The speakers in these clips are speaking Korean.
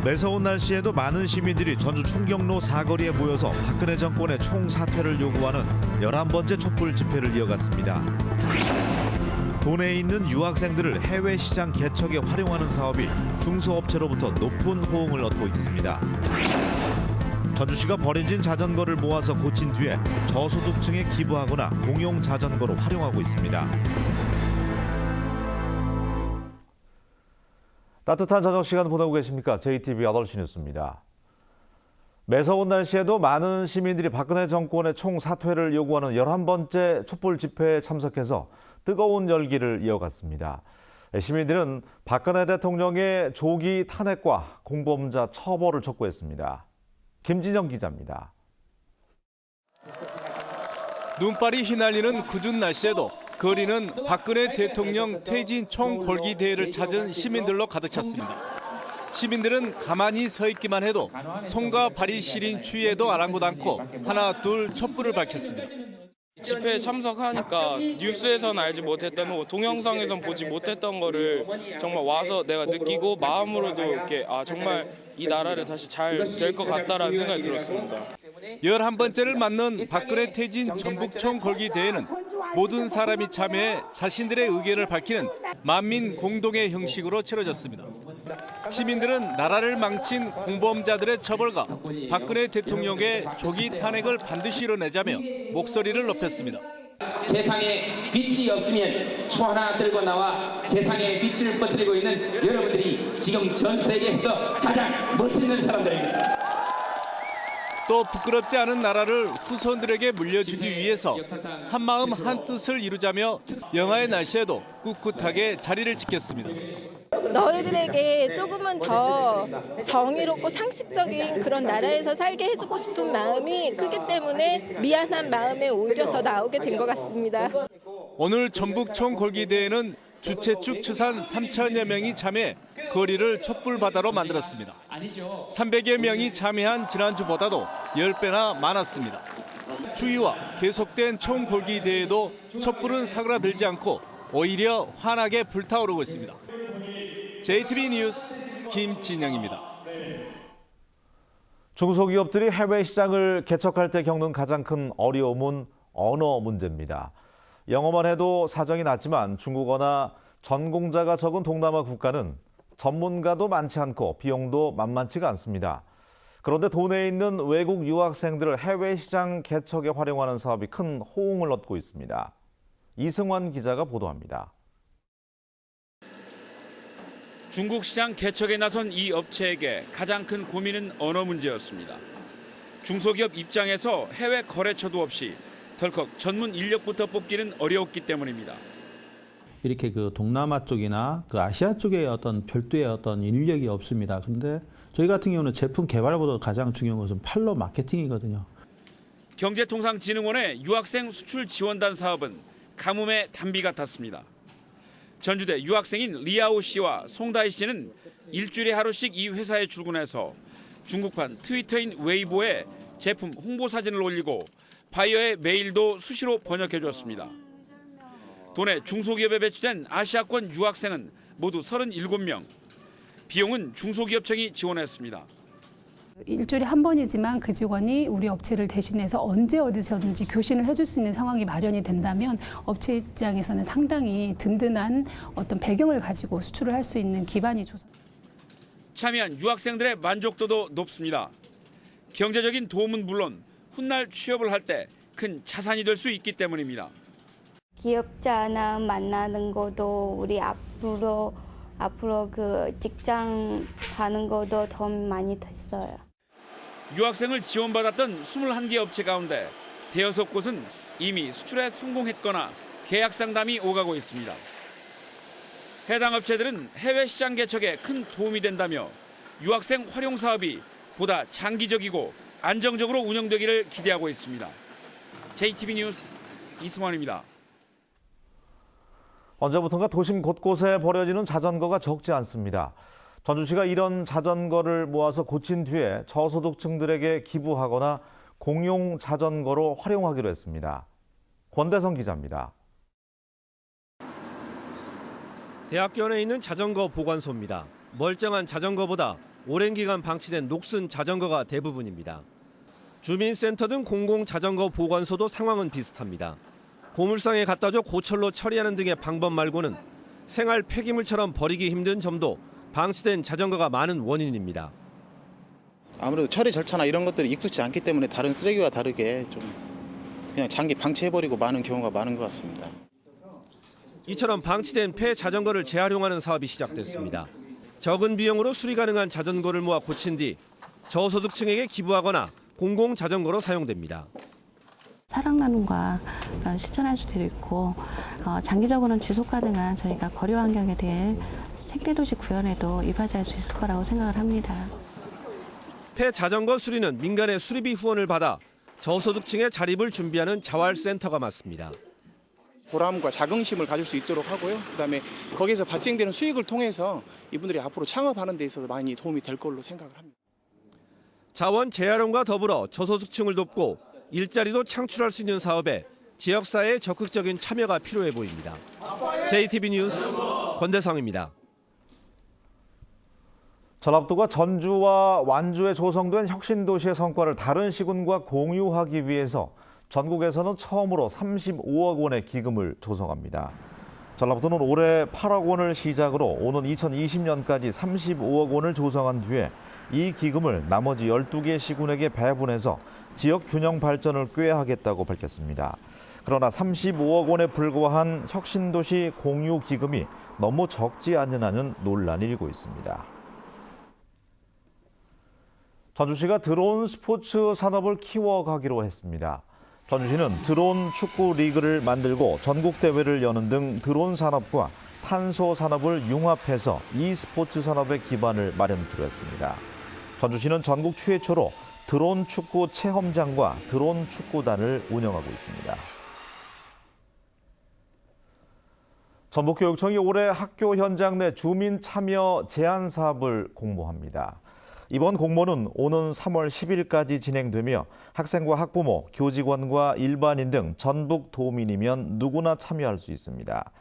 매서운 날씨에도 많은 시민들이 전주 충경로 사거리에 모여서 박근혜 정권의 총사퇴를 요구하는 11번째 촛불 집회를 이어갔습니다. 도내에 있는 유학생들을 해외 시장 개척에 활용하는 사업이 중소업체로부터 높은 호응을 얻고 있습니다. 전주시가 버려진 자전거를 모아서 고친 뒤에 저소득층에 기부하거나 공용 자전거로 활용하고 있습니다. 따뜻한 저녁 시간 보내고 계십니까? JTBC 8시 뉴스입니다. 매서운 날씨에도 많은 시민들이 박근혜 정권의 총사퇴를 요구하는 11번째 촛불 집회에 참석해서 뜨거운 열기를 이어갔습니다. 시민들은 박근혜 대통령의 조기 탄핵과 공범자 처벌을 촉구했습니다. 김진영 기자입니다. 눈발이 휘날리는 궂은 날씨에도 거리는 박근혜 대통령 퇴진 총궐기 대회를 찾은 시민들로 가득 찼습니다. 시민들은 가만히 서 있기만 해도 손과 발이 시린 추위에도 아랑곳 않고 하나 둘 촛불을 밝혔습니다. 집회에 참석하니까 뉴스에서는 알지 못했던 동영상에선 보지 못했던 거를 정말 와서 내가 느끼고 마음으로도 이렇게 정말 이 나라를 다시 잘 될 것 같다라는 생각이 들었습니다. 11번째를 맞는 박근혜 퇴진 전북총 걸기 대회는 모든 사람이 참여해 자신들의 의견을 밝히는 만민 공동의 형식으로 치러졌습니다. 시민들은 나라를 망친 공범자들의 처벌과 박근혜 대통령의 조기 탄핵을 반드시 이뤄내자며 목소리를 높였습니다. 세상에 빛이 없으면 초 하나 들고 나와 세상에 빛을 퍼뜨리고 있는 여러분들이 지금 전 세계에서 가장 멋있는 사람들입니다. 또 부끄럽지 않은 나라를 후손들에게 물려주기 위해서 한마음 한뜻을 이루자며 영하의 날씨에도 꿋꿋하게 자리를 지켰습니다. 너희들에게 조금은 더 정의롭고 상식적인 그런 나라에서 살게 해주고 싶은 마음이 크기 때문에 미안한 마음에 오히려 더 나오게 된 것 같습니다. 오늘 전북총 골기대회는 주최 측 추산 3천여 명이 참여해 거리를 촛불바다로 만들었습니다. 300여 명이 참여한 지난주보다도 10배나 많았습니다. 추위와 계속된 총골기대회도 촛불은 사그라들지 않고 오히려 환하게 불타오르고 있습니다. JTBC 뉴스 김진영입니다. 중소기업들이 해외 시장을 개척할 때 겪는 가장 큰 어려움은 언어 문제입니다. 영어만 해도 사정이 낮지만 중국어나 전공자가 적은 동남아 국가는 전문가도 많지 않고 비용도 만만치가 않습니다. 그런데 도내에 있는 외국 유학생들을 해외 시장 개척에 활용하는 사업이 큰 호응을 얻고 있습니다. 이승환 기자가 보도합니다. 중국 시장 개척에 나선 이 업체에게 가장 큰 고민은 언어 문제였습니다. 중소기업 입장에서 해외 거래처도 없이 덜컥 전문 인력부터 뽑기는 어려웠기 때문입니다. 이렇게 그 동남아 쪽이나 그 아시아 쪽에 어떤 별도의 어떤 인력이 없습니다. 그런데 저희 같은 경우는 제품 개발보다 가장 중요한 것은 판로 마케팅이거든요. 경제통상진흥원의 유학생 수출 지원단 사업은 가뭄의 단비 같았습니다. 전주대 유학생인 리아오 씨와 송다희 씨는 일주일에 하루씩 이 회사에 출근해서 중국판 트위터인 웨이보에 제품 홍보 사진을 올리고 바이어의 메일도 수시로 번역해 주었습니다. 도내 중소기업에 배치된 아시아권 유학생은 모두 37명. 비용은 중소기업청이 지원했습니다. 일주일에 한 번이지만 그 직원이 우리 업체를 대신해서 언제 어디서든지 교신을 해줄 수 있는 상황이 마련이 된다면 업체 입장에서는 상당히 든든한 어떤 배경을 가지고 수출을 할 수 있는 기반이 조성. 참여한 유학생들의 만족도도 높습니다. 경제적인 도움은 물론 훗날 취업을 할 때 큰 자산이 될 수 있기 때문입니다. 기업자 하나 만나는 것도 우리 앞으로 그 직장 가는 것도 더 많이 됐어요. 유학생을 지원받았던 21개 업체 가운데 대여섯 곳은 이미 수출에 성공했거나 계약 상담이 오가고 있습니다. 해당 업체들은 해외 시장 개척에 큰 도움이 된다며 유학생 활용 사업이 보다 장기적이고 안정적으로 운영되기를 기대하고 있습니다. JTBC 뉴스 이승환입니다. 언제부턴가 도심 곳곳에 버려지는 자전거가 적지 않습니다. 전주시가 이런 자전거를 모아서 고친 뒤에 저소득층들에게 기부하거나 공용 자전거로 활용하기로 했습니다. 권대성 기자입니다. 대학교 안에 있는 자전거 보관소입니다. 멀쩡한 자전거보다 오랜 기간 방치된 녹슨 자전거가 대부분입니다. 주민센터 등 공공자전거 보관소도 상황은 비슷합니다. 고물상에 갖다 줘 고철로 처리하는 등의 방법 말고는 생활 폐기물처럼 버리기 힘든 점도 방치된 자전거가 많은 원인입니다. 아무래도 처리 절차나 이런 것들이 익숙지 않기 때문에 다른 쓰레기와 다르게 좀 그냥 장기 방치해버리고 마는 경우가 많은 것 같습니다. 이처럼 방치된 폐 자전거를 재활용하는 사업이 시작됐습니다. 적은 비용으로 수리 가능한 자전거를 모아 고친 뒤 저소득층에게 기부하거나 공공자전거로 사용됩니다. 사랑 나눔과 실천할 수도 있고 장기적으로는 지속 가능한 저희가 거리 환경에 대해 생태도시 구현에도 이바지할 수 있을 거라고 생각을 합니다. 폐 자전거 수리는 민간의 수리비 후원을 받아 저소득층의 자립을 준비하는 자활센터가 맡습니다. 보람과 자긍심을 가질 수 있도록 하고요. 그다음에 거기에서 발생되는 수익을 통해서 이분들이 앞으로 창업하는 데 있어서 많이 도움이 될 걸로 생각을 합니다. 자원 재활용과 더불어 저소득층을 돕고 일자리도 창출할 수 있는 사업에 지역사회의 적극적인 참여가 필요해 보입니다. JTB 뉴스 권대성입니다. 전라북도가 전주와 완주에 조성된 혁신도시의 성과를 다른 시군과 공유하기 위해서 전국에서는 처음으로 35억 원의 기금을 조성합니다. 전라북도는 올해 8억 원을 시작으로 오는 2020년까지 35억 원을 조성한 뒤에 이 기금을 나머지 12개 시군에게 배분해서 지역 균형 발전을 꾀하겠다고 밝혔습니다. 그러나 35억 원에 불과한 혁신도시 공유 기금이 너무 적지 않느냐는 논란이 일고 있습니다. 전주시가 드론 스포츠 산업을 키워가기로 했습니다. 전주시는 드론 축구 리그를 만들고 전국 대회를 여는 등 드론 산업과 탄소 산업을 융합해서 e스포츠 산업의 기반을 마련하기로 했습니다. 전주시는 전국 최초로 드론 축구 체험장과 드론 축구단을 운영하고 있습니다. 전북교육청이 올해 학교 현장 내 주민 참여 제한 사업을 공모합니다. 이번 공모는 오는 3월 10일까지 진행되며 학생과 학부모, 교직원과 일반인 등 전북 도민이면 누구나 참여할 수 있습니다.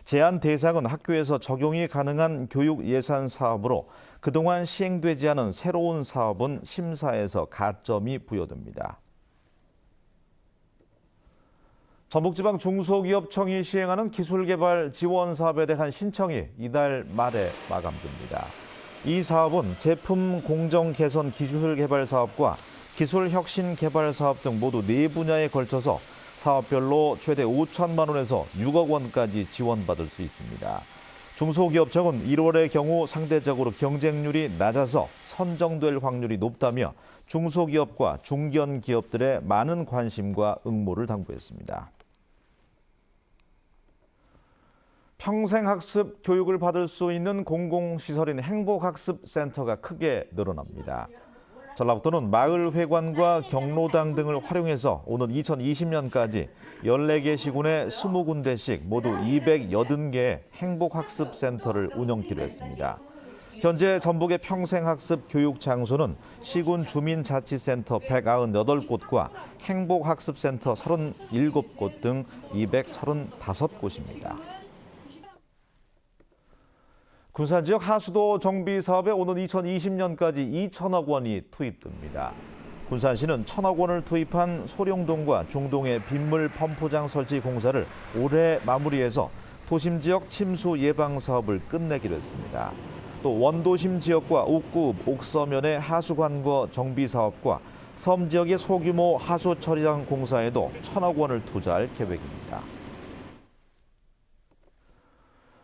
제한 대상은 학교에서 적용이 가능한 교육 예산 사업으로 그동안 시행되지 않은 새로운 사업은 심사에서 가점이 부여됩니다. 전북지방 중소기업청이 시행하는 기술개발 지원 사업에 대한 신청이 이달 말에 마감됩니다. 이 사업은 제품 공정 개선 기술 개발 사업과 기술 혁신 개발 사업 등 모두 4분야에 걸쳐서 사업별로 최대 5천만 원에서 6억 원까지 지원받을 수 있습니다. 중소기업청은 1월의 경우 상대적으로 경쟁률이 낮아서 선정될 확률이 높다며 중소기업과 중견기업들의 많은 관심과 응모를 당부했습니다. 평생학습 교육을 받을 수 있는 공공시설인 행복학습센터가 크게 늘어납니다. 전라북도는 마을회관과 경로당 등을 활용해서 오는 2020년까지 14개 시군에 20군데씩 모두 280개의 행복학습센터를 운영키로 했습니다. 현재 전북의 평생학습 교육 장소는 시군 주민자치센터 198곳과 행복학습센터 37곳 등 235곳입니다. 군산 지역 하수도 정비 사업에 오는 2020년까지 2천억 원이 투입됩니다. 군산시는 1천억 원을 투입한 소룡동과 중동의 빗물 펌프장 설치 공사를 올해 마무리해서 도심 지역 침수 예방 사업을 끝내기로 했습니다. 또 원도심 지역과 옥구, 옥서면의 하수관거 정비 사업과 섬 지역의 소규모 하수 처리장 공사에도 1천억 원을 투자할 계획입니다.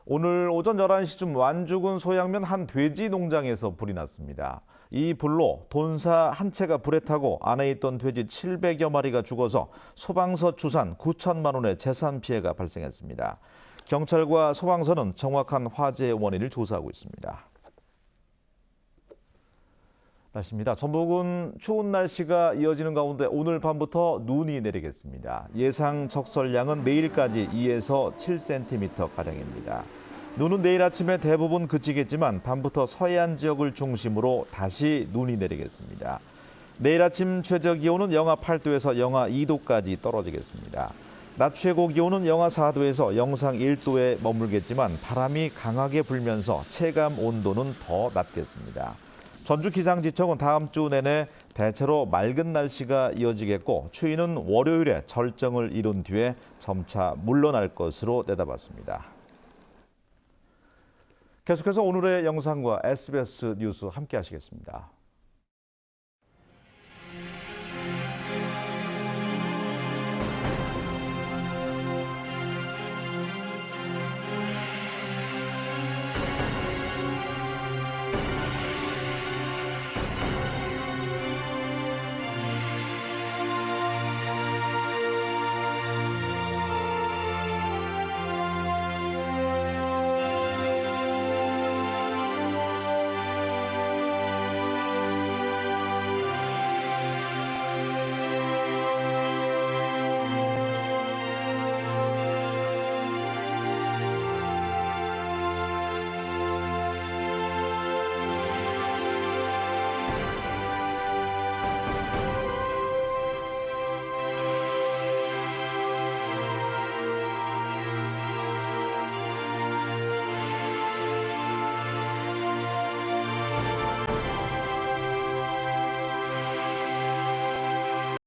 오늘 오전 11시쯤 완주군 소양면 한 돼지 농장에서 불이 났습니다. 이 불로 돈사 한 채가 불에 타고 안에 있던 돼지 700여 마리가 죽어서 소방서 추산 9천만 원의 재산 피해가 발생했습니다. 경찰과 소방서는 정확한 화재의 원인을 조사하고 있습니다. 날씨입니다. 전북은 추운 날씨가 이어지는 가운데 오늘 밤부터 눈이 내리겠습니다. 예상 적설량은 내일까지 2에서 7cm가량입니다. 눈은 내일 아침에 대부분 그치겠지만 밤부터 서해안 지역을 중심으로 다시 눈이 내리겠습니다. 내일 아침 최저 기온은 영하 8도에서 영하 2도까지 떨어지겠습니다. 낮 최고 기온은 영하 4도에서 영상 1도에 머물겠지만 바람이 강하게 불면서 체감 온도는 더 낮겠습니다. 전주기상지청은 다음 주 내내 대체로 맑은 날씨가 이어지겠고 추위는 월요일에 절정을 이룬 뒤에 점차 물러날 것으로 내다봤습니다. 계속해서 오늘의 영상과 SBS 뉴스 함께 하시겠습니다.